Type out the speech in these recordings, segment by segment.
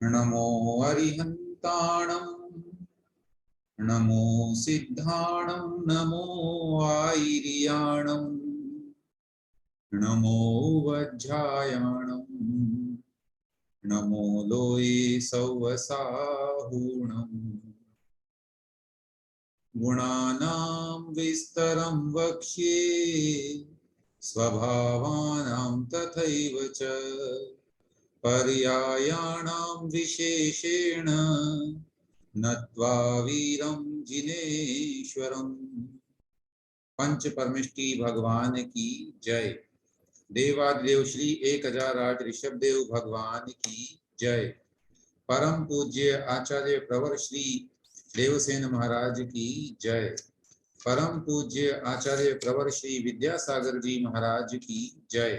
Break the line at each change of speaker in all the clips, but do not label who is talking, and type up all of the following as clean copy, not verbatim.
नमो अरिहन्ताणं नमो सिद्धाणं नमो आयर्याणं नमो वज्रायाणं नमो लोये सौवसाहूणम् गुणानां विस्तरं वक्ष्ये स्वभावानां तथैव च पर्यायाणां विशेषेण नत्वा वीरं जिनेश्वरम्। पंच परमेष्टि भगवान की जय। देवादिदेव श्री 1008 ऋषभदेव भगवान की जय। परम पूज्य आचार्य प्रवर श्री देवसेन महाराज की जय। परम पूज्य आचार्य प्रवर श्री विद्यासागर जी महाराज की जय।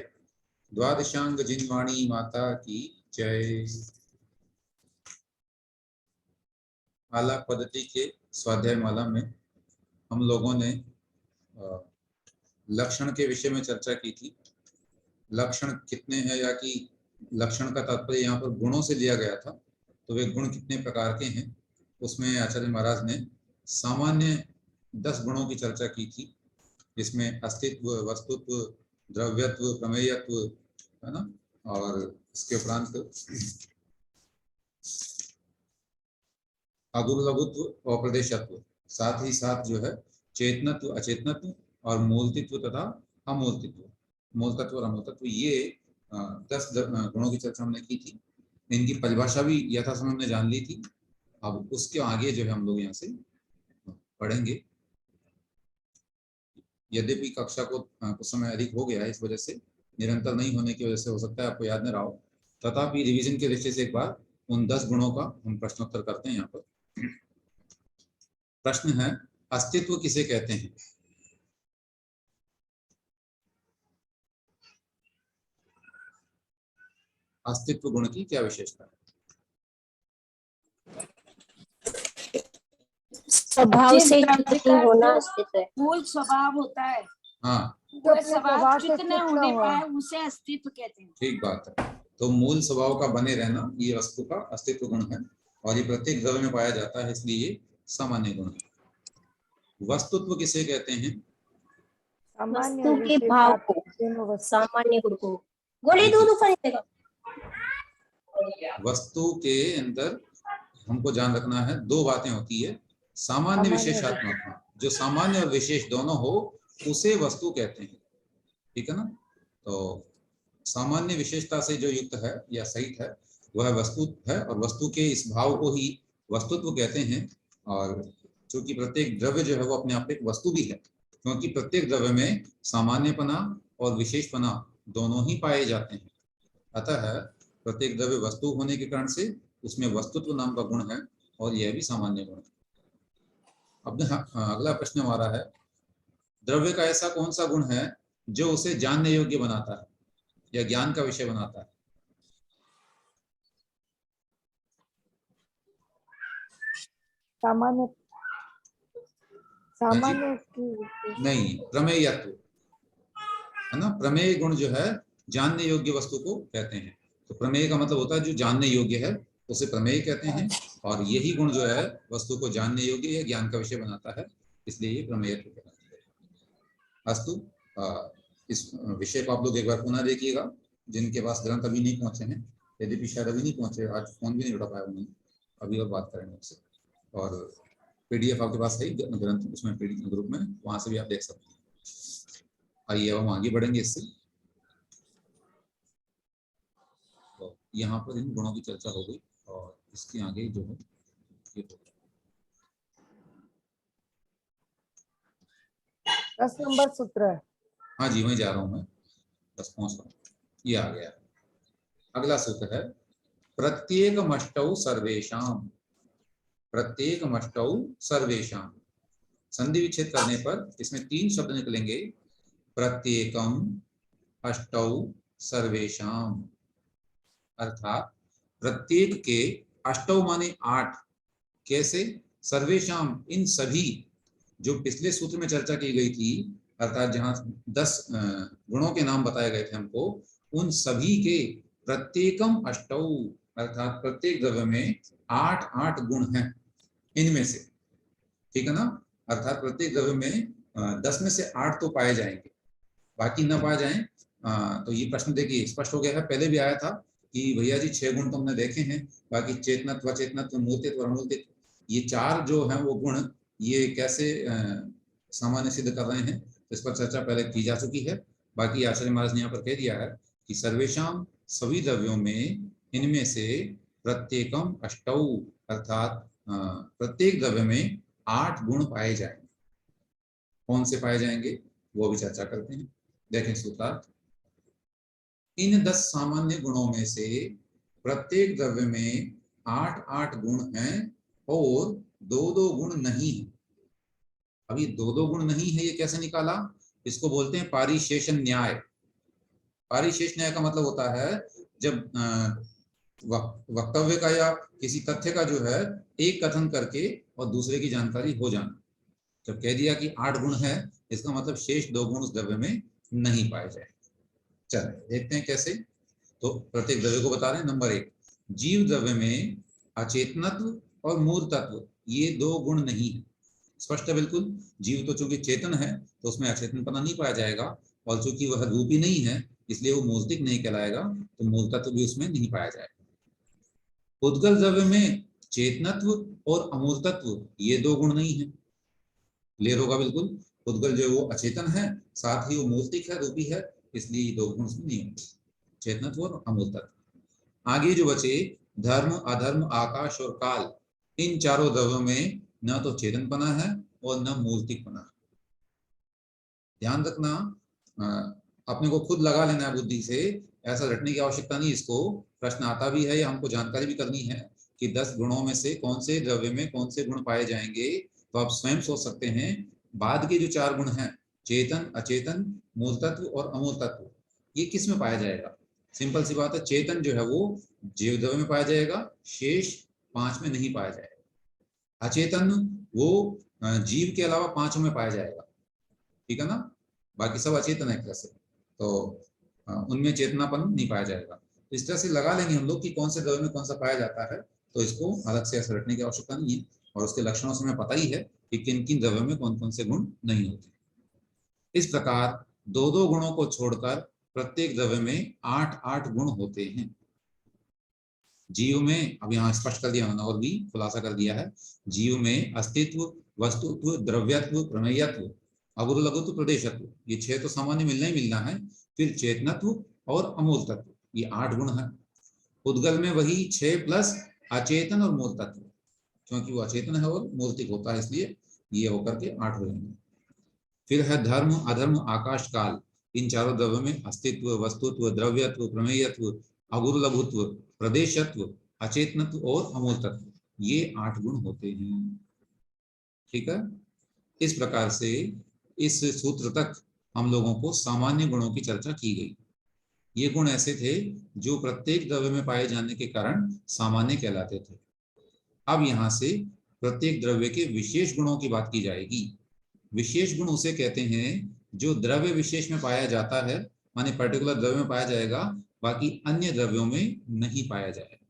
द्वादशांग जिनवाणी माता की जय। आलाप पद्धति के स्वाध्याय माला में हम लोगों ने लक्षण के विषय में चर्चा की थी। लक्षण कितने हैं, या कि लक्षण का तात्पर्य यहाँ पर गुणों से लिया गया था, तो वे गुण कितने प्रकार के हैं, उसमें आचार्य महाराज ने सामान्य 10 गुणों की चर्चा की थी, जिसमें अस्तित्व, वस्तुत्व, द्रव्यत्व, प्रमेयत्व, है ना, और इसके उपरांत अदुर्लभत्व और प्रदेशत्व, साथ ही साथ जो है चेतनत्व, अचेतनत्व और मूलतित्व तथा अमूलतित्व, मूलतत्व और अमूलतत्व, ये 10 गुणों की चर्चा हमने की थी। इनकी परिभाषा भी यथासंभव हमने जान ली थी। अब उसके आगे जो है हम लोग यहाँ से पढ़ेंगे। यद्यपि कक्षा को कुछ समय अधिक हो गया है, इस वजह से निरंतर नहीं होने की वजह से हो सकता है आपको याद न रहा हो, तथापि रिवीजन के दृष्टि से एक बार उन 10 गुणों का हम प्रश्नोत्तर करते हैं। यहाँ पर प्रश्न है, अस्तित्व किसे कहते हैं? अस्तित्व गुण की क्या विशेषता है?
स्वभाव से नहीं होना अस्तित्व है।
मूल स्वभाव होता है।
हाँ,
पूरे स्वभाव कितने होने पाए उसे अस्तित्व कहते हैं।
ठीक बात है। तो मूल स्वभाव का बने रहना ये वस्तु का अस्तित्व गुण है, और ये प्रत्येक द्रव्य में पाया जाता है, इसलिए ये सामान्य गुण है। वस्तुत्व किसे कहते हैं?
वस्तु के भाव को, सामान्य गुण को। गोली दूध ऊपर देगा।
वस्तु के अंदर हमको ध्यान रखना है, 2 बातें होती है, सामान्य विशेषात्मक। जो सामान्य और विशेष दोनों हो उसे वस्तु कहते हैं, ठीक है ना। तो सामान्य विशेषता से जो युक्त है या सहित है वह वस्तु है, और वस्तु के इस भाव को ही वस्तुत्व कहते हैं। और चूंकि प्रत्येक द्रव्य जो है वो अपने आप एक वस्तु भी है, क्योंकि प्रत्येक द्रव्य में सामान्यपना और विशेषपना दोनों ही पाए जाते हैं। अतः प्रत्येक द्रव्य वस्तु होने के कारण से उसमें वस्तुत्व नाम का गुण है, और यह भी सामान्य गुण है। अब अगला प्रश्न हमारा है, द्रव्य का ऐसा कौन सा गुण है जो उसे जानने योग्य बनाता है या ज्ञान का विषय बनाता है?
सामान्य
नहीं, प्रमेयत्व है ना। प्रमेय गुण जो है जानने योग्य वस्तु को कहते हैं। तो प्रमेय का मतलब होता है जो जानने योग्य है उसे प्रमेय कहते हैं, और यही गुण जो है वस्तु को जानने योग्य या ज्ञान का विषय बनाता है, इसलिए ये प्रमेयत्व कहलाता है। अस्तु, इस विषय को आप लोग एक बार पुनः देखिएगा, जिनके पास ग्रंथ अभी नहीं पहुंचे हैं, यद्यपि शायद अभी नहीं पहुंचे, आज फोन भी नहीं उठा पाया उन्होंने, अभी और बात करेंगे उससे। और पीडीएफ आपके पास है ग्रंथ, उसमें पीडीएफ ग्रुप में, वहां से भी आप देख सकते हैं। आइए अब हम आगे बढ़ेंगे इससे। तो यहाँ पर इन गुणों की चर्चा हो गई, और इसके आगे जो है ये हो गया
10 नंबर सूत्र है।
हाँ जी, वहीं जा रहा हूँ मैं, बस पहुंच रहा हूँ, ये आ गया। अगला सूत्र है, प्रत्येकमष्टौ सर्वेषाम्। प्रत्येकमष्टौ सर्वेषाम्, संधि विच्छेद करने पर इसमें 3 शब्द निकलेंगे, प्रत्येकम, अष्टौ, सर्वेषाम्। अर्थात प्रत्येक के, अष्टौ माने 8, कैसे? सर्वेषाम, इन सभी, जो पिछले सूत्र में चर्चा की गई थी, अर्थात जहां 10 गुणों के नाम बताए गए थे हमको, उन सभी के प्रत्येकम अष्टौ, अर्थात प्रत्येक द्रव्य में 8 गुण हैं इनमें से, ठीक है ना। अर्थात प्रत्येक द्रव्य में 10 में से 8 तो पाए जाएंगे, बाकी न पाए जाएं तो ये प्रश्न देखिए स्पष्ट हो गया है। पहले भी आया था कि भैया जी 6 गुण तो हमने देखे हैं, बाकी चेतनत्व, अचेतनत्व, मूर्तित्व और अमूर्तित्व, ये 4 जो है वो गुण ये कैसे सामान्य सिद्ध कर रहे हैं, इस पर चर्चा पहले की जा चुकी है। बाकी आचार्य महाराज ने यहाँ पर कह दिया है कि सर्वेशाम, सभी द्रव्यों में, इनमें से प्रत्येकम अष्टौ, अर्थात प्रत्येक द्रव्य में 8 गुण पाए जाएंगे। कौन से पाए जाएंगे वो भी चर्चा करते हैं। देखें सूत्रार्थ, इन 10 सामान्य गुणों में से प्रत्येक द्रव्य में 8 गुण हैं और 2 गुण नहीं है। अभी 2 गुण नहीं है, ये कैसे निकाला? इसको बोलते हैं पारिशेषण न्याय। पारिशेष न्याय का मतलब होता है जब वक्तव्य का या किसी तथ्य का जो है एक कथन करके और दूसरे की जानकारी हो जाना। जब कह दिया कि 8 गुण है, इसका मतलब शेष 2 गुण उस द्रव्य में नहीं पाए जाए। चलिए देखते हैं कैसे। तो प्रत्येक द्रव्य को बता रहे हैं। नंबर 1, जीव द्रव्य में अचेतनत्व और मूर्तत्व, ये 2 गुण नहीं है। स्पष्ट है बिल्कुल। जीव तो चूंकि चेतन है तो उसमें अचेतनपना नहीं पाया जाएगा, और चूंकि वह रूपी नहीं है इसलिए वो मूर्तिक नहीं कहलाएगा, तो मूर्तत्व भी उसमें नहीं पाया जाएगा। उद्गल द्रव्य में चेतनत्व और अमूर्तत्व, ये 2 गुण नहीं है। क्लियर होगा बिल्कुल। उद्गल जो है वो अचेतन है, साथ ही वो मूर्तिक है, रूपी है, इसलिए ये 2 गुण उसमें नहीं होंगे, चेतनत्व और अमूर्तत्व। आगे जो बचे धर्म, अधर्म, आकाश और काल, इन 4 द्रव्यों में न तो चेतनपना है और न मूर्तिकपना है। ध्यान रखना, अपने को खुद लगा लेना है बुद्धि से, ऐसा रटने की आवश्यकता नहीं। इसको प्रश्न आता भी है या हमको जानकारी भी करनी है कि 10 गुणों में से कौन से द्रव्य में कौन से गुण पाए जाएंगे, तो आप स्वयं सोच सकते हैं। बाद के जो 4 गुण हैं, चेतन, अचेतन, मूर्तत्व और अमूर्तत्व, ये किस में पाया जाएगा? सिंपल सी बात है, चेतन जो है वो जीव द्रव्य में पाया जाएगा, शेष 5 में नहीं पाया जाएगा। अचेतन वो जीव के अलावा 5 में पाया जाएगा, ठीक है ना। बाकी सब अचेतन है कैसे, तो उनमें चेतनापन नहीं पाया जाएगा। तो इस तरह से लगा लेंगे हम लोग कि कौन से द्रव्य में कौन सा पाया जाता है, तो इसको अलग से ऐसे रटने की आवश्यकता नहीं है। और उसके लक्षणों से हमें पता ही है कि किन किन द्रव्यों में कौन कौन से गुण नहीं होते। इस प्रकार 2 गुणों को छोड़कर प्रत्येक द्रव्य में 8 गुण होते हैं। जीव में, अब यहाँ स्पष्ट कर दिया उन्होंने और भी खुलासा कर दिया है, जीव में अस्तित्व, वस्तुत्व, द्रव्यत्व, प्रमेयत्व, अगुरु लघुत्व, प्रदेशत्व, ये 6 तो सामान्य मिलना ही मिलना है। फिर चेतनत्व और अमूर्तत्व, ये 8 गुण है। उद्गल में वही 6 प्लस अचेतन और मूर्तत्व, क्योंकि वो अचेतन है और मूर्तिक होता है, इसलिए ये होकर के 8 हो जाएंगे। फिर है धर्म, अधर्म, आकाश, काल, इन 4 द्रव्यों में अस्तित्व, वस्तुत्व, द्रव्यत्व, प्रमेयत्व, अगुरु लघुत्व, प्रदेशत्व, अचेतनत्व और अमूर्तत्व, ये 8 गुण होते हैं। ठीक है। इस प्रकार से इस सूत्र तक हम लोगों को सामान्य गुणों की चर्चा की गई। ये गुण ऐसे थे जो प्रत्येक द्रव्य में पाए जाने के कारण सामान्य कहलाते थे। अब यहाँ से प्रत्येक द्रव्य के विशेष गुणों की बात की जाएगी। विशेष गुण उसे कहते हैं जो द्रव्य विशेष में पाया जाता है, माने पर्टिकुलर द्रव्य में पाया जाएगा, बाकी अन्य द्रव्यों में नहीं पाया जाएगा,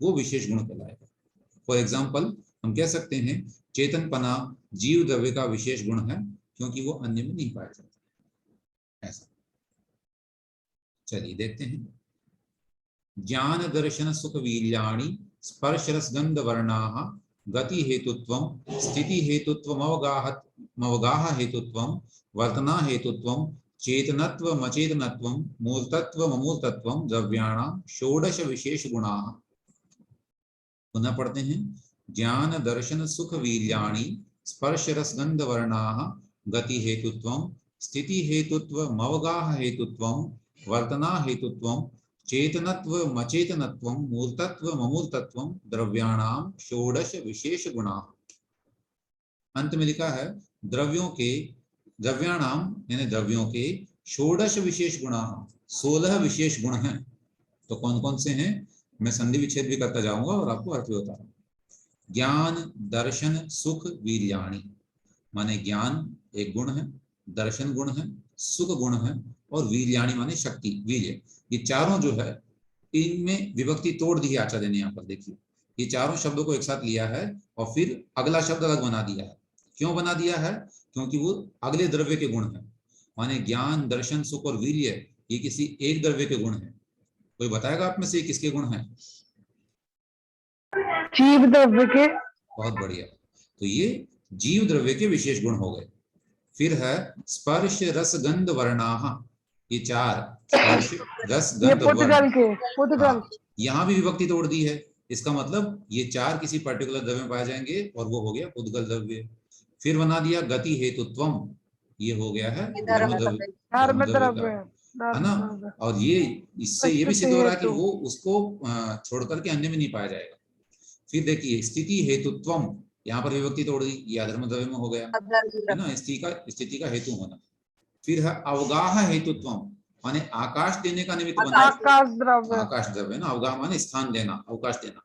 वो विशेष गुण कहलाएगा। फॉर एग्जाम्पल हम कह सकते हैं चेतनपना जीव द्रव्य का विशेष गुण है, क्योंकि वो अन्य में नहीं पाया जाता। ऐसा चलिए देखते हैं। ज्ञान दर्शन सुख वीर्याणि स्पर्श रसगंध वर्णाः गति हेतुत्वं स्थिति हेतुत्वं अवगाह हेतुत्वं वर्तना हेतुत्वं चेतनत्वम् अचेतनत्वं मूर्तत्वम् अमूर्तत्वं द्रव्याणां षोडश विशेष गुणाः। पुनः पढ़ते हैं। ज्ञान दर्शन सुख वीर्याणि स्पर्श रसगंध वर्णाः गति हेतुत्वं स्थिति हेतुत्वम् अवगाह हेतुत्वं वर्तना हेतुत्वं चेतनत्वम् अचेतनत्वं मूर्तत्वम् अमूर्तत्वं द्रव्याणां षोडश विशेष गुणाः। अंत में लिखा है द्रव्याणाम यानी द्रव्यों के षोडश विशेष गुणाः, 16 विशेष गुण हैं। तो कौन कौन से हैं, मैं संधि विच्छेद भी करता जाऊंगा और आपको अर्थ भी बता रहा हूं। ज्ञान दर्शन सुख वीर्याणि, माने ज्ञान एक गुण है, दर्शन गुण है, सुख गुण है और वीर्याणि माने शक्ति, वीर्य। ये चारों जो है इनमें विभक्ति तोड़ दी है आचार्य ने। यहाँ पर देखिए, ये चारों शब्दों को एक साथ लिया है और फिर अगला शब्द अलग बना दिया है। क्यों बना दिया है? क्योंकि वो अगले द्रव्य के गुण है। माने ज्ञान, दर्शन, सुख और वीर्य ये किसी एक द्रव्य के गुण है। कोई बताएगा आप में से किसके गुण हैं?
जीव द्रव्य के।
बहुत बढ़िया। तो ये जीव द्रव्य के विशेष गुण हो गए। फिर है स्पर्श, रस, गंध, वर्णाः। ये चार, स्पर्श, रस,
ये
गंध,
पुद्गल के, पुद्गल।
हाँ, यहाँ भी विभक्ति तोड़ दी है। इसका मतलब ये चार किसी पर्टिकुलर द्रव्य में पाए जाएंगे और वो हो गया पुद्गल द्रव्य। फिर बना दिया गति हेतुत्वम, ये हो गया है धर्म द्रव्य,
धर्म
धर्म द्रव्य
द्रव्य,
का, है ना। और ये इससे ये भी सिद्ध हो रहा है कि वो उसको छोड़ करके अन्य में नहीं पाया जाएगा। फिर देखिए स्थिति हेतुत्वम, यहाँ पर विभक्ति तोड़ दी, ये अधर्म द्रव्य में हो गया, है ना, स्थिति का हेतु होना। फिर है अवगाह हेतुत्वम, माने आकाश देने का निमित्त बना,
आकाश द्रव्य,
आकाश द्रव्य ना, अवगाह माने स्थान देना, अवकाश देना।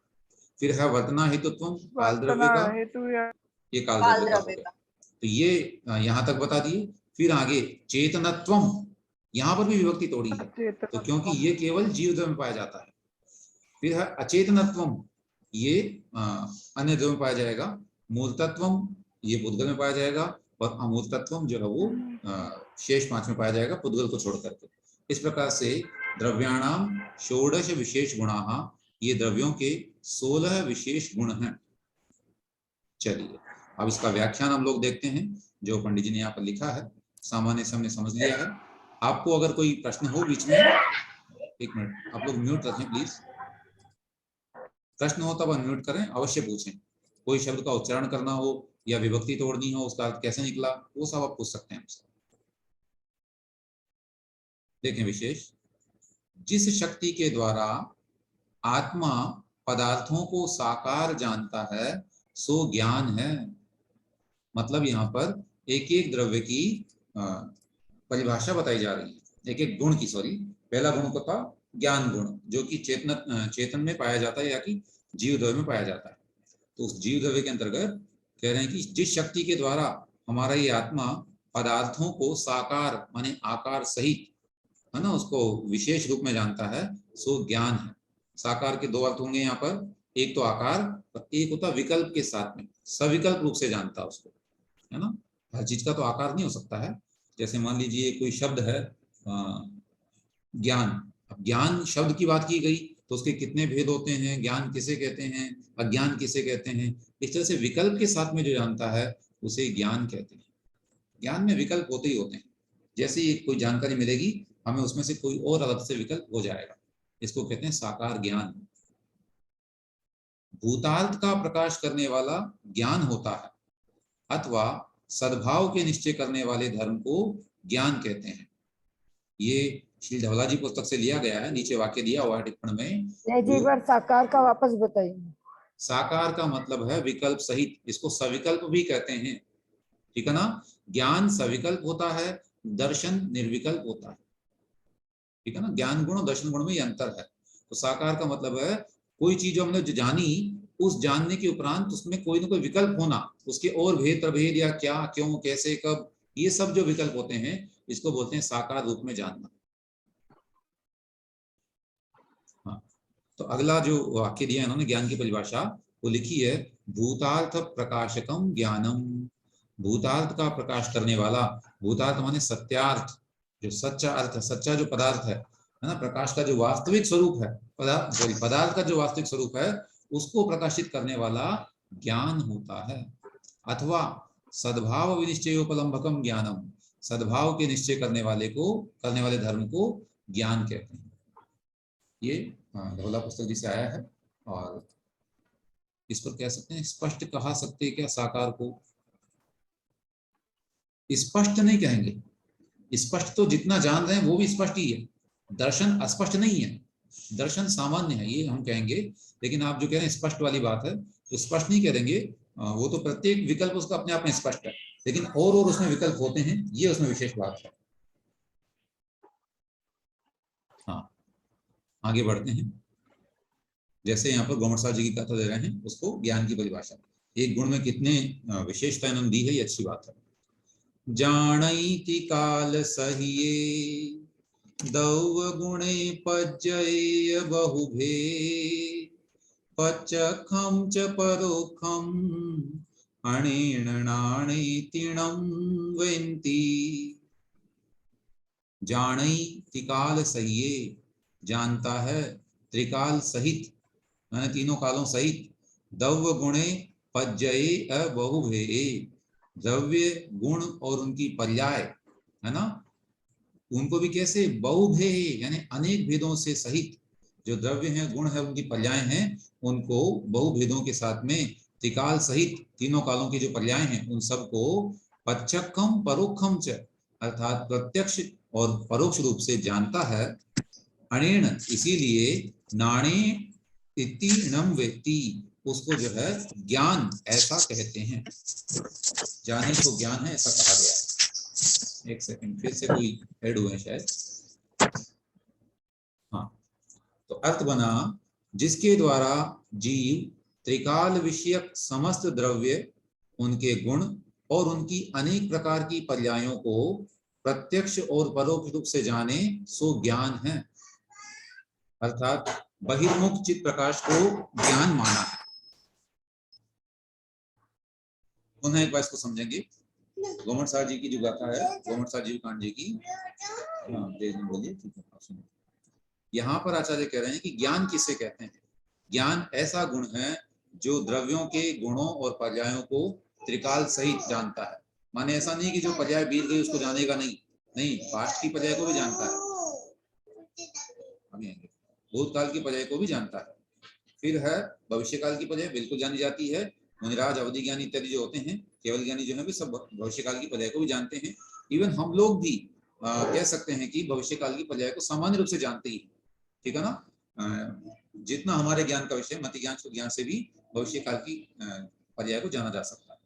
फिर है वर्तना हेतुत्वम, काल द्रव्य का, ये काल द्रव्य का। तो ये यहाँ तक बता दिए। फिर आगे चेतनत्वम, यहाँ पर भी विभक्ति तोड़ी है, तो क्योंकि ये केवल जीव द्रव्य में पाया जाता है। फिर है अचेतनत्वम, ये अन्य द्रव्य में पाया जाएगा। मूर्तत्वम, ये पुद्गल में पाया जाएगा। और अमूर्तत्वम जो है वो शेष पांच में पाया जाएगा, पुद्गल को छोड़ करके। इस प्रकार से द्रव्याणाम षोडश विशेष गुणाः, ये द्रव्यों के 16 विशेष गुण हैं। चलिए अब इसका व्याख्यान हम लोग देखते हैं जो पंडित जी ने यहाँ पर लिखा है। सामान्य से हमने समझ लिया है। आपको अगर कोई प्रश्न हो बीच में, एक मिनट आप लोग म्यूट रखें प्लीज। प्रश्न हो तब अनम्यूट करें, अवश्य पूछें। कोई शब्द का उच्चारण करना हो या विभक्ति तोड़नी हो, उसका अर्थ कैसे निकला, वो सब आप पूछ सकते हैं हमसे। देखें विशेष, जिस शक्ति के द्वारा आत्मा पदार्थों को साकार जानता है सो ज्ञान है। मतलब यहाँ पर एक एक द्रव्य की परिभाषा बताई जा रही है, एक एक गुण की। सॉरी, पहला गुण था ज्ञान गुण, जो कि चेतन में पाया जाता है या कि जीव द्रव्य में पाया जाता है। तो उस जीव द्रव्य के अंतर्गत कह रहे हैं कि जिस शक्ति के द्वारा हमारा ये आत्मा पदार्थों को साकार माने आकार सहित, है ना, उसको विशेष रूप में जानता है, सो ज्ञान है। साकार के दो अर्थ होंगे यहाँ पर, एक तो आकार और एक होता विकल्प के साथ में, सविकल्प रूप से जानता है उसको, है ना। हर चीज का तो आकार नहीं हो सकता है। जैसे मान लीजिए कोई शब्द है ज्ञान, अब ज्ञान शब्द की बात की गई तो उसके कितने भेद होते हैं, ज्ञान किसे कहते हैं, अज्ञान किसे कहते हैं। इस तरह से विकल्प के साथ में जो जानता है उसे ज्ञान कहते हैं। ज्ञान में विकल्प होते ही होते हैं। जैसे ही कोई जानकारी मिलेगी हमें उसमें से कोई और अलग से विकल्प हो जाएगा, इसको कहते हैं साकार ज्ञान। भूतार्थ का प्रकाश करने वाला ज्ञान होता है, अथवा सद्भाव के निश्चय करने वाले धर्म को ज्ञान कहते हैं। ये श्री धवला जी पुस्तक से लिया गया है, नीचे वाक्य दिया हुआ है टिप्पण में।
एक बार साकार का वापस बताइए।
साकार का मतलब है विकल्प सहित, इसको सविकल्प भी कहते हैं, ठीक है ना। ज्ञान सविकल्प होता है, दर्शन निर्विकल्प होता है, ठीक है ना। ज्ञान गुण और दर्शन गुण में ये अंतर है। तो साकार का मतलब है कोई चीज जो हमने जानी, उस जानने के उपरांत उसमें कोई ना कोई विकल्प होना, उसके और भेद प्रभेद या क्या, क्यों, कैसे, कब, ये सब जो विकल्प होते हैं इसको बोलते हैं साकार रूप में जानना। हाँ, तो अगला जो वाक्य दिया इन्होंने ज्ञान की परिभाषा वो लिखी है, भूतार्थ प्रकाशकम ज्ञानम। भूतार्थ का प्रकाश करने वाला, भूतार्थ माने सत्यार्थ, जो सच्चा अर्थ, सच्चा जो पदार्थ है ना, प्रकाश का जो वास्तविक स्वरूप है, पदार्थ का जो वास्तविक स्वरूप है उसको प्रकाशित करने वाला ज्ञान होता है। अथवा सद्भाव विनिश्चयोपलम्भकम ज्ञानम, सद्भाव के निश्चय करने वाले धर्म को ज्ञान कहते हैं। ये धवला पुस्तक जी से आया है और इस पर कह सकते हैं स्पष्ट कहा सकते हैं क्या साकार को? स्पष्ट नहीं कहेंगे, स्पष्ट तो जितना जान रहे हैं वो भी स्पष्ट ही है, दर्शन अस्पष्ट नहीं है, दर्शन सामान्य है ये हम कहेंगे। लेकिन आप जो कह रहे हैं स्पष्ट वाली बात है, तो स्पष्ट नहीं कह देंगे, वो तो प्रत्येक विकल्प उसका अपने आप में स्पष्ट है, लेकिन और उसमें विकल्प होते हैं, ये उसमें विशेष बात है। हाँ, आगे बढ़ते हैं। जैसे यहाँ पर गोमट साहब जी की कथा दे रहे हैं, उसको ज्ञान की परिभाषा, एक गुण में कितने विशेषता इन्होंने दी है, ये अच्छी बात है। जानैति काल सहिए दौव गुणे पज्जय बहुभे पचखम च परोखम अणेन नाणे तिणम वेन्ति। जानै त्रिकाल सहिए, जानता है त्रिकाल सहित, मैंने तीनों कालों सहित। द्रव्य गुणे पज्जये बहुभेये, द्रव्य गुण और उनकी पर्याय है ना, उनको भी कैसे बहुभेये यानी अनेक भेदों से सहित। जो द्रव्य हैं, गुण है, उनकी पर्याय हैं, उनको बहुभेदों के साथ में त्रिकाल सहित तीनों कालों की जो पर्याय हैं उन सबको पच्चखम परोक्षम च अर्थात प्रत्यक्ष और परोक्ष रूप से जानता है। अणेन इसीलिए नाणे इति नम वेत्ति, उसको जो है ज्ञान ऐसा कहते हैं। जाने को ज्ञान है ऐसा कहा गया। एक सेकंड, फिर से कोई ऐड हुए शायद। हाँ, तो अर्थ बना जिसके द्वारा जीव त्रिकाल विषयक समस्त द्रव्य, उनके गुण और उनकी अनेक प्रकार की पर्यायों को प्रत्यक्ष और परोक्ष रूप से जाने, सो ज्ञान है। अर्थात बहिर्मुख चित्त प्रकाश को ज्ञान माना है। पुनः एक बार इसको समझेंगे। गोमट साहब जी की जो गाथा है, गोमट साहब जी कांड जी की, बोलिए, ठीक है, आप सुनिए। यहाँ पर आचार्य कह रहे हैं कि ज्ञान किसे कहते हैं। ज्ञान ऐसा गुण है जो द्रव्यों के गुणों और पर्यायों को त्रिकाल सहित जानता है। माने ऐसा नहीं कि जो पर्याय बीत गई उसको जानेगा नहीं, नहीं, पास्ट की पर्याय को भी जानता है, भूतकाल की पर्याय को भी जानता है। फिर है भविष्यकाल की पर्याय बिल्कुल जानी जाती है। मुनिराज, अवधि ज्ञानी इत्यादि जो होते हैं, केवल ज्ञानी जो है भी सब भविष्यकाल की पर्याय को भी जानते हैं। इवन हम लोग भी कह सकते हैं कि भविष्यकाल की पर्याय को सामान्य रूप से जानते ही, ठीक है ना। जितना हमारे ज्ञान का विषय मति ज्ञान ज्ञान से भी भविष्यकाल की पर्याय को जाना जा सकता है।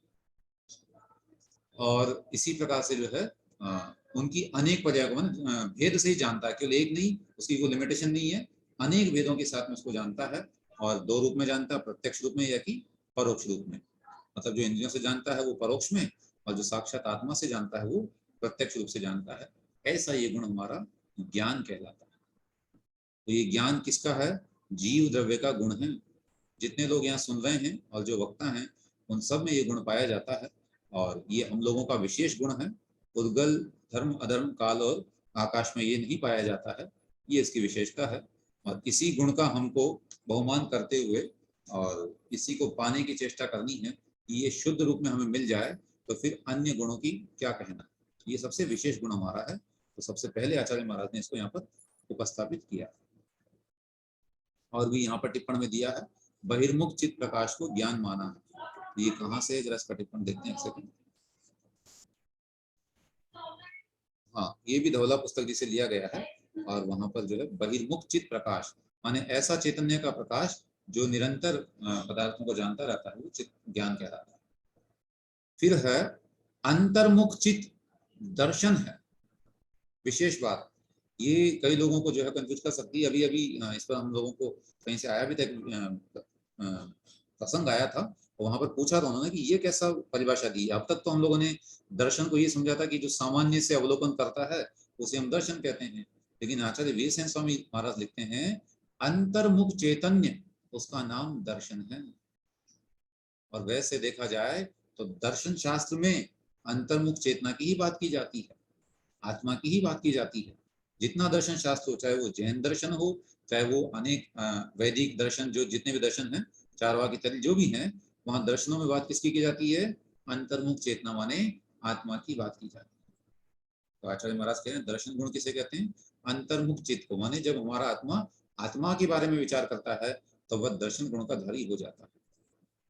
और इसी प्रकार से जो है उनकी अनेक पर्याय को भेद से ही जानता है, केवल एक नहीं, उसकी कोई लिमिटेशन नहीं है, अनेक भेदों के साथ में उसको जानता है। और दो रूप में जानता है, प्रत्यक्ष रूप में या कि परोक्ष रूप में। मतलब जो इंद्रियों से जानता है वो परोक्ष में, और जो साक्षात आत्मा से जानता है वो प्रत्यक्ष रूप से जानता है। ऐसा ये गुण हमारा ज्ञान कहलाता है। तो ये ज्ञान किसका है? जीव द्रव्य का गुण है। जितने लोग यहाँ सुन रहे हैं और जो वक्ता हैं उन सब में ये गुण पाया जाता है। और ये हम लोगों का विशेष गुण है। उद्गल, धर्म, अधर्म, काल और आकाश में ये नहीं पाया जाता है, ये इसकी विशेषता है। और इसी गुण का हमको बहुमान करते हुए और इसी को पाने की चेष्टा करनी है कि ये शुद्ध रूप में हमें मिल जाए, तो फिर अन्य गुणों की क्या कहना। ये सबसे विशेष गुण हमारा है। तो सबसे पहले आचार्य महाराज ने इसको यहाँ पर उपस्थापित किया। और भी यहाँ पर टिप्पण में दिया है, बहिर्मुख चित्त प्रकाश को ज्ञान माना है। ये कहाँ से है, जरा इसका टिप्पण देखते हैं एक सेकंड। हाँ, ये भी धवला पुस्तक जी से लिया गया है। और वहां पर जो है बहिर्मुख चित्त प्रकाश माने ऐसा चैतन्य का प्रकाश जो निरंतर पदार्थों को जानता रहता है, वो चित्त ज्ञान कहलाता है। फिर है अंतर्मुख चित्त दर्शन है। विशेष बात ये कई लोगों को जो है कंफ्यूज कर सकती है। अभी अभी इस पर हम लोगों को कहीं से आया भी था, प्रसंग आया था, वहां पर पूछा था उन्होंने कि ये कैसा परिभाषा दी। अब तक तो हम लोगों ने दर्शन को ये समझा था कि जो सामान्य से अवलोकन करता है उसे हम दर्शन कहते हैं। लेकिन आचार्य वीरसेन स्वामी महाराज लिखते हैं अंतर्मुख चैतन्य, उसका नाम दर्शन है। और वैसे देखा जाए तो दर्शन शास्त्र में अंतर्मुख चेतना की ही बात की जाती है, आत्मा की ही बात की जाती है। जितना दर्शन शास्त्र हो, चाहे वो जैन दर्शन हो, चाहे वो अनेक वैदिक दर्शन, जो जितने भी दर्शन हैं, चारवाक इत्यादि जो भी हैं, वहां दर्शनों में बात किसकी की जाती है? अंतर्मुख चेतना माने आत्मा की बात की जाती है। तो आचार्य महाराज कह रहे हैं दर्शन गुण किसे कहते हैं? अंतर्मुख चित्त को। माने जब हमारा आत्मा के बारे में विचार करता है तो वह दर्शन गुण का धारी हो जाता है।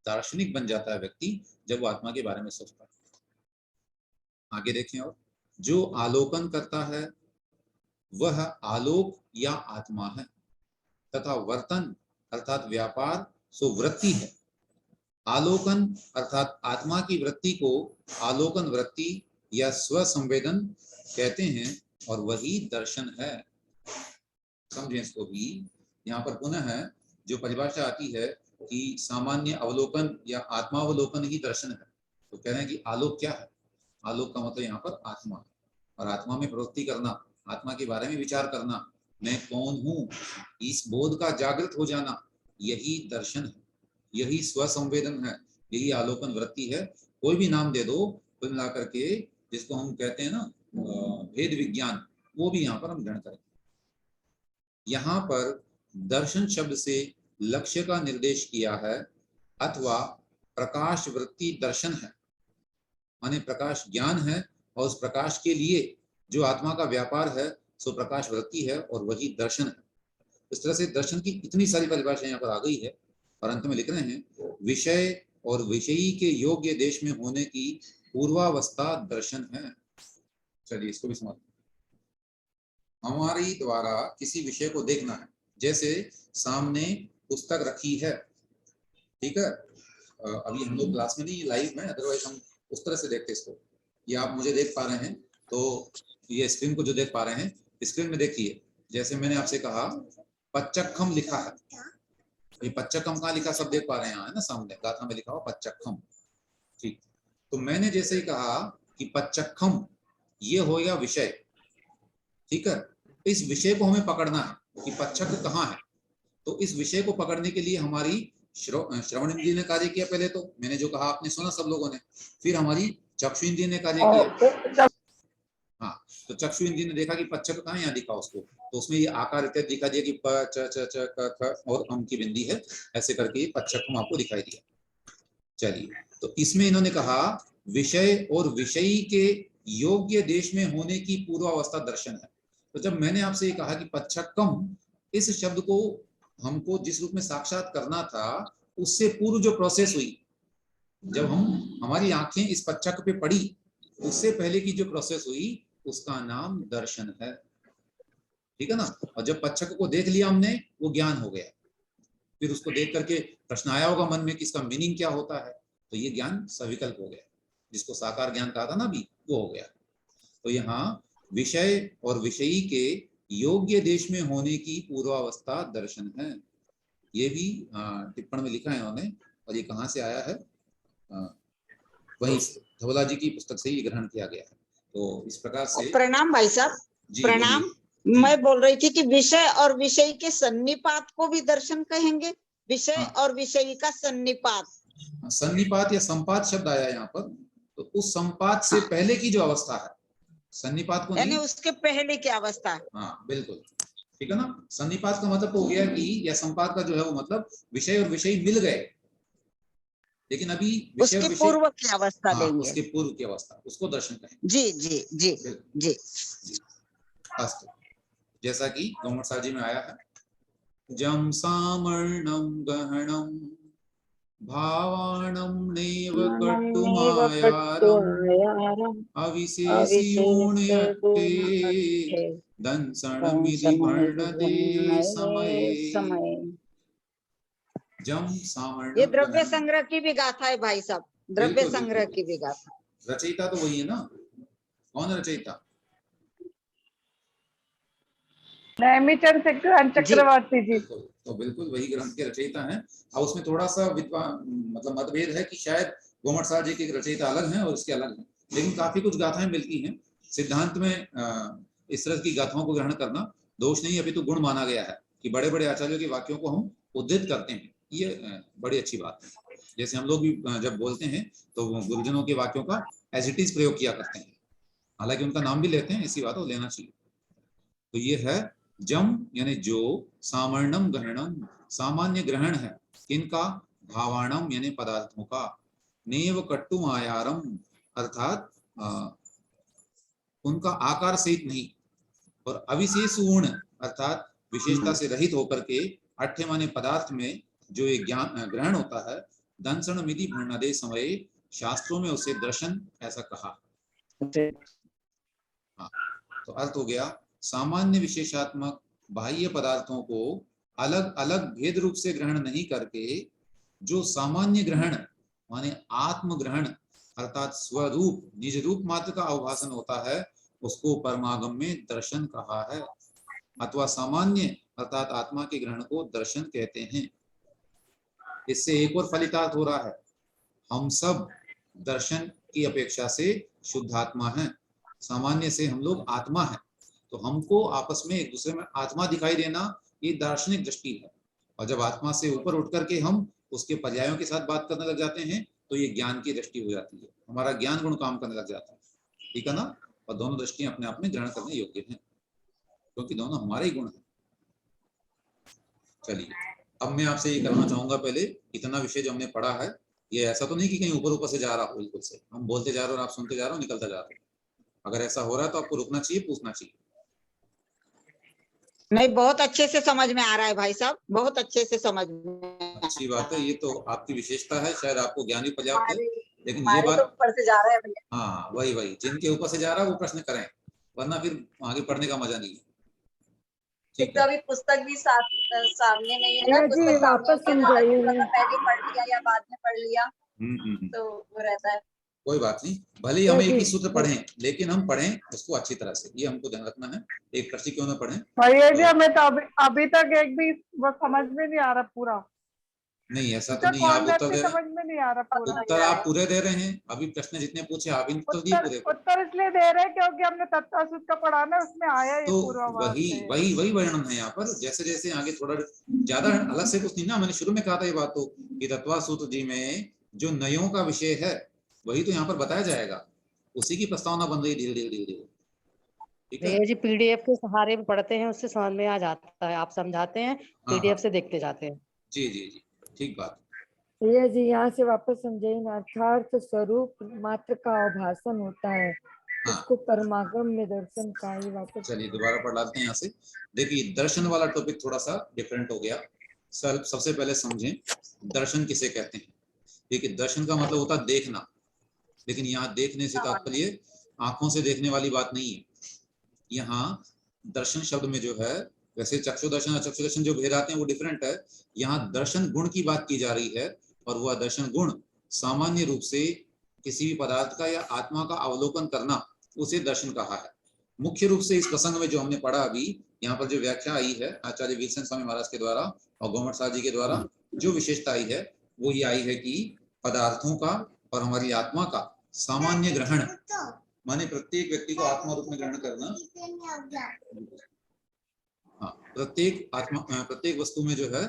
दार्शनिक बन जाता है व्यक्ति जब वो आत्मा के बारे में सोचता है। आगे देखें, और जो आलोकन करता है वह आलोक या आत्मा है, तथा वर्तन अर्थात व्यापार सो वृत्ति है। आलोकन अर्थात आत्मा की वृत्ति को आलोकन वृत्ति या स्वसंवेदन कहते हैं, और वही दर्शन है। समझें इसको भी। यहाँ पर पुनः है जो परिभाषा आती है कि सामान्य अवलोकन या आत्मावलोकन ही दर्शन है। तो कह रहे हैं कि आलोक क्या है? आलोक का मतलब यहाँ पर आत्मा, और आत्मा में प्रवृत्ति करना आत्मा के बारे में विचार करना, मैं कौन हूँ, इस बोध का जागृत हो जाना, यही दर्शन है, यही स्वसंवेदन है, यही आलोकन वृत्ति है। कोई भी नाम दे दो, कुल मिलाकर के जिसको हम कहते हैं ना भेद विज्ञान, वो भी यहाँ पर हम ग्रहण करें। यहाँ पर दर्शन शब्द से लक्ष्य का निर्देश किया है, अथवा प्रकाश वृत्ति दर्शन है, माने प्रकाश ज्ञान है, और उस प्रकाश के लिए जो आत्मा का व्यापार है सो प्रकाश वृत्ति है, और वही दर्शन है। इस तरह से दर्शन की इतनी सारी परिभाषाएं यहाँ पर आ गई है, और अंत में लिख रहे हैं विषय और विषयी के योग्य देश में होने की पूर्वावस्था दर्शन है। चलिए इसको भी समझते हैं। हमारी द्वारा किसी विषय को देखना है, जैसे सामने पुस्तक रखी है, ठीक है, अभी हम लोग क्लास में नहीं लाइव में, अदरवाइज हम उस तरह से देखते इसको। ये आप मुझे देख पा रहे हैं, तो ये स्क्रीन को जो देख पा रहे हैं, स्क्रीन में देखिए, जैसे मैंने आपसे कहा पच्चक्खम लिखा है, ये पच्चक्खम कहाँ लिखा सब देख पा रहे हैं, यहाँ है ना सामने गाथा में लिखा हुआ पच्चक्खम, ठीक। तो मैंने जैसे ही कहा कि पच्चक्खम ये हो गया विषय, ठीक है, इस विषय को हमें पकड़ना है कि पच्चक कहाँ है। तो इस विषय को पकड़ने के लिए हमारी श्रवण इंद्रिय ने कार्य किया, पहले तो मैंने जो कहा आपने सुना सब लोगों ने, फिर हमारी चक्षु इंद्रिय ने कार्य किया। हाँ, तो चक्षु इंद्रिय ने देखा कि पच्चक कहाँ है, यहाँ दिखा उसको, तो उसमें ये आकार इत्यादि दिखा दिया कि प च च च क ख और अम की बिंदी है, ऐसे करके पच्चक आपको दिखाई दिया। चलिए, तो इसमें इन्होंने कहा विषय और विषयी के योग्य देश में होने की पूर्वावस्था दर्शन है। तो जब मैंने आपसे ये कहा कि पच्चक्कम, इस शब्द को हमको जिस रूप में साक्षात करना था, उससे पूर्व जो प्रोसेस हुई, जब हमारी आंखें इस पच्चक पे पड़ी, उससे पहले की जो प्रोसेस हुई उसका नाम दर्शन है, ठीक है ना। और जब पच्चक को देख लिया हमने, वो ज्ञान हो गया। फिर उसको देख करके प्रश्न आया होगा मन में कि इसका मीनिंग क्या होता है, तो ये ज्ञान सविकल्प हो गया, जिसको साकार ज्ञान कहा था ना अभी, वो हो गया। तो यहाँ विषय और विषयी के योग्य देश में होने की पूर्वावस्था दर्शन है, ये भी टिप्पण में लिखा है उन्होंने, और ये कहाँ से आया है, वही धवला जी की पुस्तक से ही ग्रहण किया गया है। तो इस प्रकार से
प्रणाम भाई साहब, प्रणाम। मैं बोल रही थी कि विषय और विषय के सन्निपात को भी दर्शन कहेंगे, विषय और विषयी का सन्निपात।
सन्निपात या संपात शब्द आया यहाँ पर, तो उस संपात से पहले की जो अवस्था है, सन्निपात को
यानी उसके पहले की अवस्था है।
हाँ बिल्कुल, ठीक है ना। सन्निपात का मतलब हो गया कि, या संपात का जो है वो मतलब विषय और विषय मिल गए, लेकिन अभी विषय
उसके पूर्व की अवस्था देंगे,
उसके पूर्व की अवस्था, उसको दर्शन कहेंगे।
जी जी जी जी,
जी। अस्तु, जैसा कि गौमठ साजी में आया है, जम सामर्णम गहनम भावाणम नैव कर्तुमायारम अविशेषयोन्यते दंसनमिति वर्णते समये। जम सामर्णम,
ये द्रव्य संग्रह की भी गाथा है भाई साहब, द्रव्य संग्रह की भी गाथा।
रचयिता तो वही है ना, कौन रचयिता?
नैमिचंद चक्रवर्ती जी।
तो बिल्कुल वही ग्रंथ के रचयिता हैं। और उसमें थोड़ा सा मतलब मतभेद है कि शायद गोमठ साहब जी के रचयिता अलग हैं और इसके अलग हैं, लेकिन काफी कुछ गाथाएं मिलती हैं। सिद्धांत में इस तरह की गाथाओं को ग्रहण करना दोष नहीं, अभी तो गुण माना गया है कि बड़े बड़े आचार्यों के वाक्यों को हम उद्धृत करते हैं, ये बड़ी अच्छी बात है। जैसे हम लोग भी जब बोलते हैं तो गुरुजनों के वाक्यों का एज इट इज प्रयोग किया करते हैं, हालांकि उनका नाम भी लेते हैं, इसी बात को लेना चाहिए। तो ये है जम यानी जो, सामर्णम ग्रहणम सामान्य ग्रहण है, किनका? भावाणम यानी पदार्थों का, नेव कट्टुम आयारम अर्थात उनका आकार सहित नहीं, और अविशेष ऊर्ण अर्थात विशेषता से रहित होकर के अठ्य माने पदार्थ में जो ये ज्ञान ग्रहण होता है, दंसण मिधि भण्णादे समय, शास्त्रों में उसे दर्शन ऐसा कहा। हाँ, तो अर्थ हो गया सामान्य विशेषात्मक बाह्य पदार्थों को अलग अलग भेद रूप से ग्रहण नहीं करके जो सामान्य ग्रहण माने आत्म ग्रहण अर्थात स्वरूप निज रूप मात्र का अवभाषण होता है, उसको परमागम में दर्शन कहा है, अथवा सामान्य अर्थात आत्मा के ग्रहण को दर्शन कहते हैं। इससे एक और फलितार्थ हो रहा है, हम सब दर्शन की अपेक्षा से शुद्धात्मा हैं, सामान्य से हम लोग आत्मा हैं, तो तो हमको आपस में एक दूसरे में आत्मा दिखाई देना ये दार्शनिक दृष्टि है। और जब आत्मा से ऊपर उठ करके हम उसके पर्यायों के साथ बात करने लग जाते हैं तो ये ज्ञान की दृष्टि हो जाती है, हमारा ज्ञान गुण काम करने लग जाता है। ठीक है ना? और दोनों दृष्टियां अपने आप में ग्रहण करने योग्य हैं क्योंकि दोनों हमारे ही गुण हैं। चलिए, अब मैं आपसे ये करना चाहूंगा, पहले इतना विषय जो हमने पढ़ा है ये ऐसा तो नहीं कि कहीं ऊपर ऊपर से जा रहा हो, बिल्कुल से हम बोलते जा रहे हो और आप सुनते जा रहे हो, निकलता जा रहे हो। अगर ऐसा हो रहा है तो आपको रुकना चाहिए, पूछना चाहिए।
नहीं, बहुत अच्छे से समझ में आ रहा है भाई साहब, बहुत अच्छे से समझ में।
अच्छी बात है, ये तो आपकी विशेषता है, शायद आपको ज्ञान भी पर्याप्त है, लेकिन ये
तो
बात
ऊपर से जा रहा है भैया।
हाँ वही जिनके ऊपर से जा रहा है वो प्रश्न करें, वरना फिर आगे पढ़ने का मजा नहीं है। ठीक है,
अभी पुस्तक भी सामने नहीं है ना,
भैया जी वापस समझाइए।
पहले पढ़ लिया या बाद में पढ़ लिया तो वो रहता है।
कोई बात नहीं, भले ही हम एक ही सूत्र पढ़ें लेकिन हम पढ़ें उसको अच्छी तरह से, ये हमको ध्यान रखना है। एक प्रश्न क्यों ना पढ़ें
भैया जी, हमें तो अभी तक एक भी वो समझ में नहीं आ रहा पूरा।
नहीं, ऐसा तो नहीं। आप उत्तर दे रहे
समझ में नहीं आ रहा पूरा।
उत्तर आप पूरे दे रहे हैं, अभी प्रश्न जितने पूछे आप इन उत्तर दिए पूरे।
उत्तर इसलिए दे रहे हैं क्योंकि हमने तत्व का पढ़ा ना, उसमें आया ये
तो
पूर्वाभास से।
वही वर्णन है यहाँ पर। जैसे जैसे आगे थोड़ा ज्यादा अलग से कुछ नहीं ना, मैंने शुरू में कहा था ये बात तो कि तत्वा सूत्र जी में जो नयों का विषय है वही तो यहाँ पर बताया जाएगा, उसी की प्रस्तावना बन रही है धीरे धीरे। ठीक है
जी, पीडीएफ के सहारे में पढ़ते हैं, उससे समझ में आ जाता है। आप समझाते हैं, पीडीएफ से देखते जाते हैं।
जी जी जी, ठीक बात।
भैया जी यहाँ से वापस समझाइए ना, अर्थात स्वरूप मात्र का आभासन होता है, उसको परमागम में दर्शन का ही वापस।
चलिए दोबारा पढ़ लाते हैं यहाँ से। देखिए, दर्शन वाला टॉपिक थोड़ा सा डिफरेंट हो गया। सबसे पहले समझें दर्शन किसे कहते हैं। देखिए, दर्शन का मतलब होता है देखना, लेकिन यहाँ देखने से तात्पर्य आंखों से देखने वाली बात नहीं है। यहाँ दर्शन शब्द में जो है, वैसे चक्षु दर्शन और चक्षु दर्शन जो भेद आते हैं वो डिफरेंट है। यहाँ दर्शन गुण की बात की जा रही है, और वह दर्शन गुण सामान्य रूप से किसी भी पदार्थ का या आत्मा का अवलोकन करना, उसे दर्शन कहा है। मुख्य रूप से इस प्रसंग में जो हमने पढ़ा अभी, यहाँ पर जो व्याख्या आई है आचार्य वीरसेन स्वामी महाराज के द्वारा और गोमट साहब जी के द्वारा, जो विशेषता आई है वो ये आई है कि पदार्थों का और हमारी आत्मा का सामान्य ग्रहण, माने प्रत्येक व्यक्ति को आत्मा रूप में ग्रहण करना। हाँ, प्रत्येक वस्तु में जो है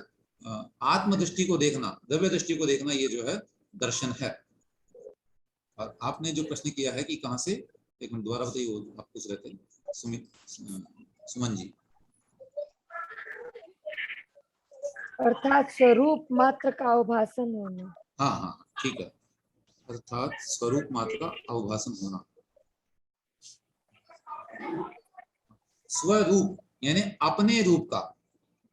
आत्म दृष्टि को देखना, द्रव्य दृष्टि को देखना, ये जो है दर्शन है। और आपने जो प्रश्न किया है कि कहाँ से, एक मिनट दोबारा बताइए, वो आप पूछ रहे थे सुमन जी।
अर्थात स्वरूप मात्र का अवभाषण होना।
हाँ ठीक है, अर्थात स्वरूप मात्र का अवभाषण होना। स्वरूप यानी अपने रूप का,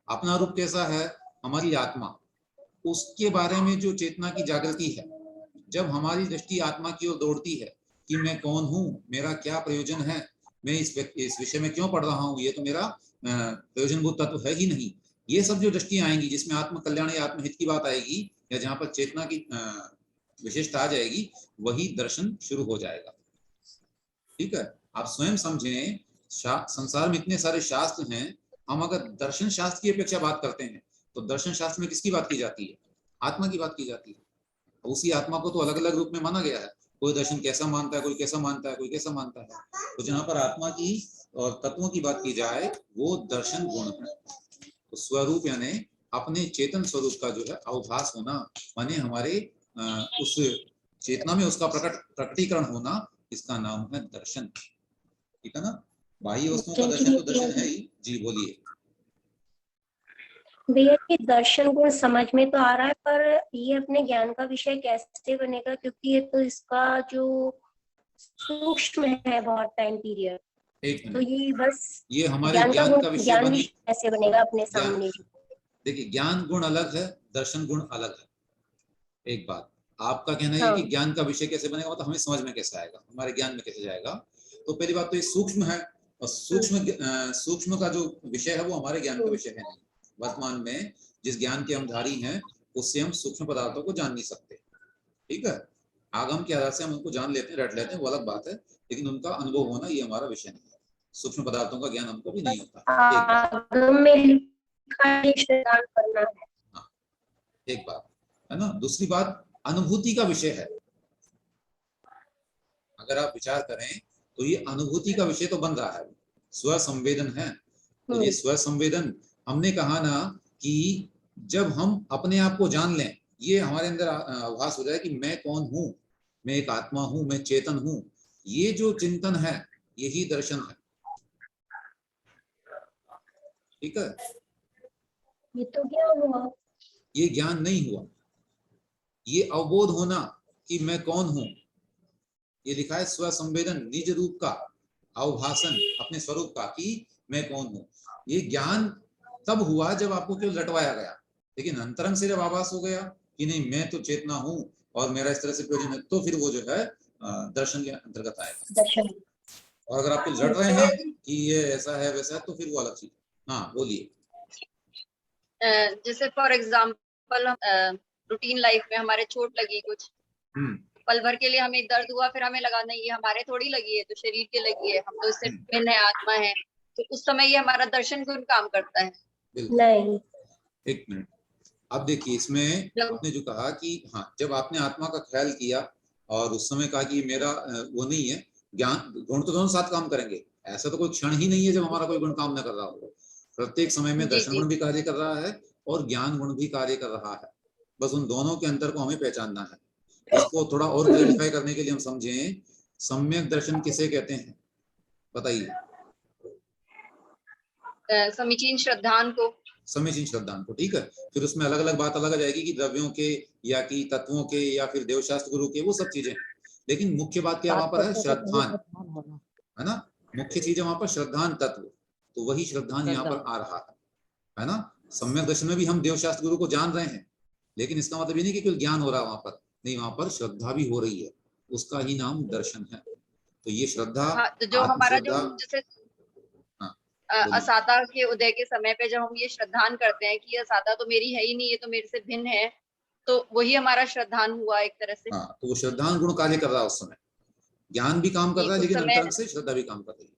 अपना रूप कैसा है, हमारी आत्मा, उसके बारे में जो चेतना की जागृति है। जब हमारी दृष्टि आत्मा की ओर दौड़ती है कि मैं कौन हूँ, मेरा क्या प्रयोजन है, मैं इस विषय में क्यों पढ़ रहा हूँ, ये तो मेरा प्रयोजनभूत तत्व है ही नहीं, ये सब जो दृष्टियां आएंगी जिसमें आत्म कल्याण या आत्महित की बात आएगी, या जहाँ पर चेतना की विशेषता आ जाएगी, वही दर्शन शुरू हो जाएगा। ठीक है, आप स्वयं समझें, संसार में इतने सारे शास्त्र हैं, हम अगर दर्शन शास्त्र की अपेक्षा बात करते हैं तो दर्शन शास्त्र में किसकी बात की जाती है, आत्मा की बात की जाती है। उसी आत्मा को तो अलग अलग रूप में माना गया है, कोई दर्शन कैसा मानता है, कोई कैसा मानता है, कोई कैसा मानता है। तो जहाँ पर आत्मा की और तत्वों की बात की जाए वो दर्शन गुण है। तो स्वरूप यानी अपने चेतन स्वरूप का जो है अवभास होना, माने हमारे उस चेतना में उसका प्रकटीकरण होना, इसका नाम है दर्शन। ठीक है ना, बाह्य वस्तुओं का दर्शन तो दर्शन है ही। जी बोलिए
भैया जी, दर्शन गुण समझ में तो आ रहा है, पर ये अपने ज्ञान का विषय कैसे बनेगा, क्योंकि ये तो इसका जो सूक्ष्म है बहुत टाइम पीरियड, तो ये बस
ये हमारे ज्ञान का विषय
कैसे बनेगा अपने सामने।
देखिए, ज्ञान गुण अलग है, दर्शन गुण अलग है। एक बात आपका कहना है कि ज्ञान का विषय कैसे बनेगा, मतलब हमें समझ में कैसे आएगा, हमारे ज्ञान में कैसे जाएगा। तो पहली बात तो ये सूक्ष्म है, और सूक्ष्म का जो विषय है वो हमारे ज्ञान का विषय है नहीं। वर्तमान में जिस ज्ञान के हम धारी हैं उससे हम सूक्ष्म पदार्थों को जान नहीं सकते। ठीक है, आगम के आधार से हम उनको जान लेते हैं, रट लेते हैं, वो अलग बात है, लेकिन उनका अनुभव होना ये हमारा विषय नहीं है। सूक्ष्म पदार्थों का ज्ञान हमको भी नहीं होता। एक बात है ना। दूसरी बात अनुभूति का विषय है। अगर आप विचार करें तो ये अनुभूति का विषय तो बन रहा है, स्व संवेदन है। तो ये स्व संवेदन हमने कहा ना कि जब हम अपने आप को जान लें, ये हमारे अंदर आभास हो जाए कि मैं कौन हूं, मैं एक आत्मा हूं, मैं चेतन हूं, ये जो चिंतन है यही दर्शन है। ठीक है,
ये तो ज्ञान हुआ,
ये ज्ञान नहीं हुआ, ये अवबोध होना कि मैं कौन हूं। ये लिखा है स्व संवेदन, निज रूप का अवभाषण, अपने स्वरूप का कि मैं कौन हूं। ये ज्ञान तब हुआ जब आपको केवल रटवाया गया, लेकिन अंतरंग से जब आभास हो गया कि नहीं मैं तो चेतना हूं और मेरा इस तरह से प्रयोजन है, तो फिर वो जो है दर्शन के अंतर्गत आएगा।
दर्शन।
और अगर आप लड़ रहे हैं कि ये ऐसा है वैसा है, तो फिर वो अलग चीज। हाँ बोलिए।
जैसे फॉर एग्जाम्पल रूटीन लाइफ में हमारे चोट लगी कुछ, पल भर के लिए हमें दर्द हुआ, फिर हमें लगा नहीं ये हमारे थोड़ी लगी है, तो शरीर के लगी है, हम तो इससे भिन्न है, आत्मा है, तो उस समय ये हमारा दर्शन गुण काम करता है।
नहीं,
एक मिनट, अब देखिए इसमें आपने जो कहा कि हाँ जब आपने आत्मा का ख्याल किया और उस समय कहा कि मेरा वो नहीं है, ज्ञान गुण तो दोनों साथ काम करेंगे, ऐसा तो कोई क्षण ही नहीं है जब हमारा कोई गुण काम न कर रहा हो। प्रत्येक समय में दर्शन गुण भी कार्य कर रहा है और ज्ञान गुण भी कार्य कर रहा है, बस उन दोनों के अंतर को हमें पहचानना है। इसको थोड़ा और क्लैरिफाई करने के लिए हम समझें, सम्यक दर्शन किसे कहते हैं बताइए।
समीचीन श्रद्धान को,
समीचीन श्रद्धान को, ठीक है। फिर उसमें अलग अलग बात अलग आ जाएगी कि द्रव्यों के या कि तत्वों के या फिर देवशास्त्र गुरु के, वो सब चीजें, लेकिन मुख्य बात क्या वहां पर है, श्रद्धान, है ना। मुख्य चीज है वहां पर श्रद्धान तत्व, तो वही श्रद्धान यहाँ पर आ रहा है ना। सम्यक दर्शन में भी हम देवशास्त्र गुरु को जान रहे हैं, लेकिन इसका मतलब ये नहीं कि केवल ज्ञान हो रहा है वहां पर, नहीं, वहां पर श्रद्धा भी हो रही है, उसका ही नाम दर्शन है। तो ये श्रद्धा,
तो जो हमारा जो जैसे असाता के उदय के समय पे जब हम ये श्रद्धान करते हैं कि असाता तो मेरी है ही नहीं, ये तो मेरे से भिन्न है, तो वही हमारा श्रद्धान हुआ एक तरह से।
हाँ, तो वो श्रद्धान गुण कार्य कर रहा है उस समय, ज्ञान भी काम कर रहा है, लेकिन अंतरंग से श्रद्धा भी काम कर रही है।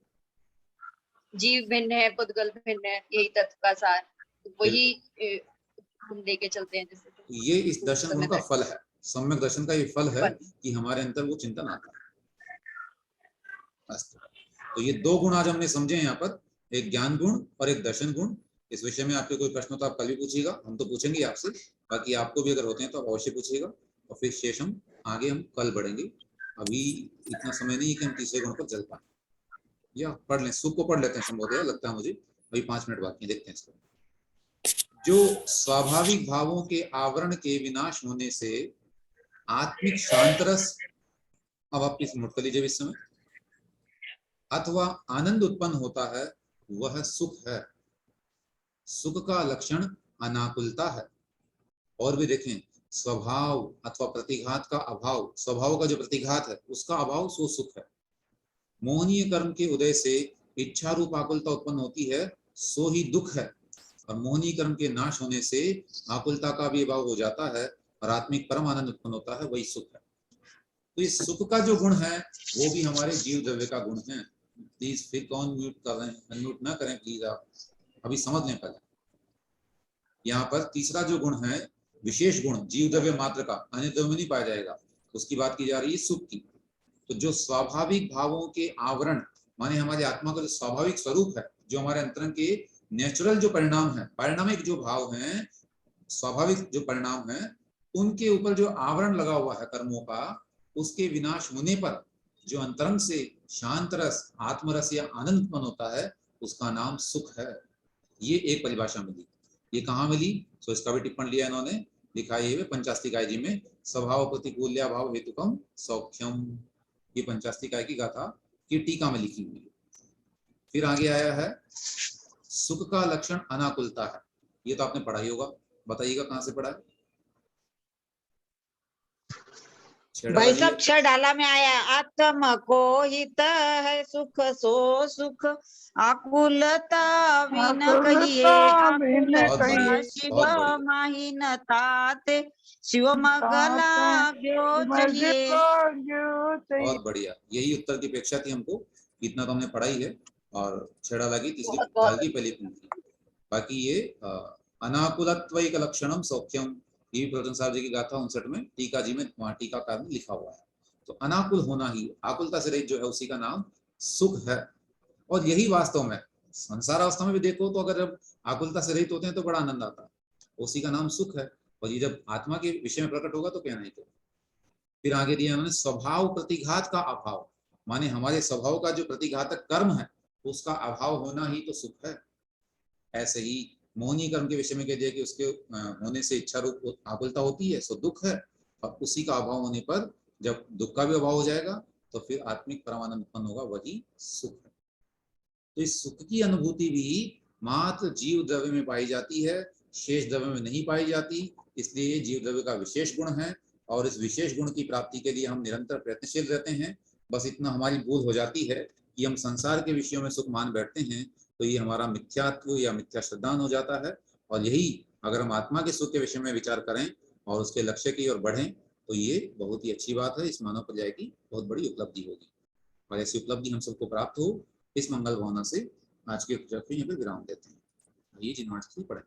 जीव भिन्न है, पुद्गल भिन्न है, यही तत्व का सार, वही हम लेके चलते हैं। जैसे
ये इस दर्शन गुण का फल है, सम्यक दर्शन का ये फल है कि हमारे अंदर वो चिंतन आता है। तो ये दो गुण आज हमने समझे यहाँ पर, एक ज्ञान गुण और एक दर्शन गुण। इस विषय में आपके कोई प्रश्न हो तो आप कल भी पूछिएगा, हम तो पूछेंगे आपसे, बाकी आपको भी अगर होते हैं तो आप अवश्य पूछिएगा, और फिर शेष हम आगे हम कल बढ़ेंगे। अभी इतना समय नहीं है कि हम तीसरे गुण पर चल पाए, या पढ़ लें, सुख को पढ़ लेते हैं संभवतः, लगता है मुझे अभी 5 मिनट बाकी, देखते हैं इसको। जो स्वाभाविक भावों के आवरण के विनाश होने से आत्मिक शांतरस, अब आप इस नोट कर लीजिए इस समय, अथवा आनंद उत्पन्न होता है, वह सुख है। सुख का लक्षण अनाकुलता है। और भी देखें, स्वभाव अथवा प्रतिघात का अभाव, स्वभाव का जो प्रतिघात है उसका अभाव सो सुख है। मोहनीय कर्म के उदय से इच्छा रूप आकुलता उत्पन्न होती है, सो ही दुख है। और मोहनीय कर्म के नाश होने से आकुलता का भी अभाव हो जाता है और आत्मिक परम आनंद उत्पन्न होता है, वही सुख है। तो इस सुख का जो गुण है वो भी हमारे जीव द्रव्य का गुण है। प्लीज फिर कौन म्यूट कर रहे हैं, अनम्यूट ना करें प्लीज, आप अभी समझ लें पहले। यहाँ पर तीसरा जो गुण है, विशेष गुण जीव द्रव्य मात्र का, अन्य द्रव्य में नहीं पाया जाएगा, उसकी बात की जा रही है सुख की। तो जो स्वाभाविक भावों के आवरण, माने हमारी आत्मा का जो स्वाभाविक स्वरूप है, जो हमारे अंतरंग के नेचुरल जो परिणाम है, परिणामिक जो भाव हैं, स्वाभाविक जो परिणाम है, उनके ऊपर जो आवरण लगा हुआ है कर्मों का, उसके विनाश होने पर जो अंतरंग से शांत रस, आत्मरस या आनंद उत्पन्न होता है, उसका नाम सुख है। ये एक परिभाषा मिली। ये कहाँ मिली? तो इसका भी टिप्पण लिया इन्होंने, लिखा है पंचास्तिकाय जी में, स्वभाव प्रतिकूल्या भाव हेतुकम सौख्यम। ये पंचास्तिकाय की गाथा की टीका में लिखी हुई है। फिर आगे आया है, सुख का लक्षण अनाकुलता है। ये तो आपने पढ़ा ही होगा, बताइएगा कहाँ से पढ़ा है?
भाई सब छेड़ाला में आया, आत्म को हित है सुख सो सुख, आकुलता विन कहिए, आकुलता शिव माहिनतात, शिव मगला व्यो चाहिए।
बहुत बढ़िया, यही उत्तर की अपेक्षा थी हमको, इतना तो हमने पढ़ा ही है। और छेड़ाला की तीसरी की पहली पंक्ति, बाकी ये अनाकुलत्वैक लक्षणम सौख्यम, ये प्रवचन साहब जी की गाथा 59 में टीका जी में, वहां टीकाकार में लिखा हुआ है। तो अनाकुल होना ही, आकुलता से रहित जो है, उसी का नाम सुख है। और यही वास्तव में संसार अवस्था में भी देखो तो अगर जब आकुलता से रहित होते हैं तो बड़ा आनंद आता है, उसी का नाम सुख है। और ये जब आत्मा के विषय में प्रकट होगा तो क्या नहीं। तो फिर आगे दिया उन्होंने स्वभाव प्रतिघात का अभाव, माने हमारे स्वभाव का जो प्रतिघातक कर्म है उसका अभाव होना ही तो सुख है। ऐसे ही मोहनी कर्म के विषय में कह दिया कि उसके होने से इच्छा रूप आकुलता होती है, सो दुख है, और उसी का अभाव होने पर जब दुख का भी अभाव हो जाएगा तो फिर आत्मिक परमानंद उत्पन्न होगा, वही सुख है। तो इस सुख की अनुभूति भी मात्र जीव द्रव्य में पाई जाती है, शेष द्रव्य में नहीं पाई जाती। इसलिए जीव द्रव्य का विशेष गुण है और इस विशेष गुण की प्राप्ति के लिए हम निरंतर प्रयत्नशील रहते हैं। बस इतना हमारी भूल हो जाती है कि हम संसार के विषयों में सुख मान बैठते हैं, तो ये हमारा मिथ्यात्व या मिथ्या श्रद्धान हो जाता है। और यही अगर हम आत्मा के सुख के विषय में विचार करें और उसके लक्ष्य की ओर बढ़ें तो ये बहुत ही अच्छी बात है। इस मानव पर्याय की बहुत बड़ी उपलब्धि होगी और ऐसी उपलब्धि हम सबको प्राप्त हो, इस मंगल भावना से आज के चर्चा को यहाँ पे विराम देते हैं। ये जिन्वार्थ पढ़ें।